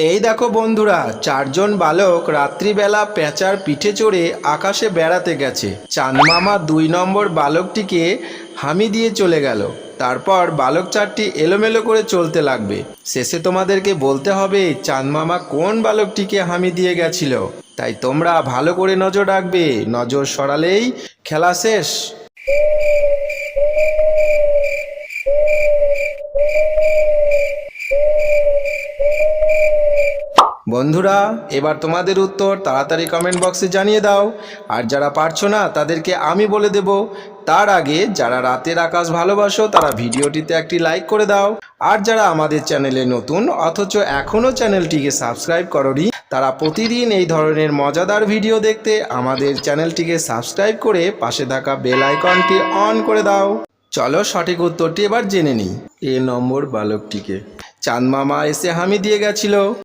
এই দেখো বন্ধুরা, চারজন বালক রাত্রিবেলা পেঁচার পিঠে চড়ে আকাশে বেড়াতে গেছে। চাঁদ মামা 2 নম্বর বালকটিকে হামি দিয়ে চলে গেল। তারপর বালক চারটি এলোমেলো করে চলতে লাগবে। শেষে তোমাদেরকে বলতে হবে চাঁদ মামা কোন বালকটিকে হামি দিয়ে গেছিল। তাই তোমরা ভালো করে নজর রাখবে, নজর সরালেই খেলা শেষ। বন্ধুরা, এবার তোমাদের উত্তর তাড়াতাড়ি কমেন্ট বক্সে জানিয়ে দাও। আর যারা পারছো না তাদেরকে আমি বলে দেব। তার আগে যারা রাতের আকাশ ভালোবাসো তারা ভিডিওটিতে একটি লাইক করে দাও। আর যারা আমাদের চ্যানেলে নতুন অথচ এখনও চ্যানেলটিকে সাবস্ক্রাইব করোনি, তারা প্রতিদিন এই ধরনের মজাদার ভিডিও দেখতে আমাদের চ্যানেলটিকে সাবস্ক্রাইব করে পাশে থাকা বেল আইকনটি অন করে দাও। চলো সঠিক উত্তরটি এবার জেনে নিই। নম্বর বালকটিকে চাঁদ মামা এসে হামি দিয়ে গেছিল।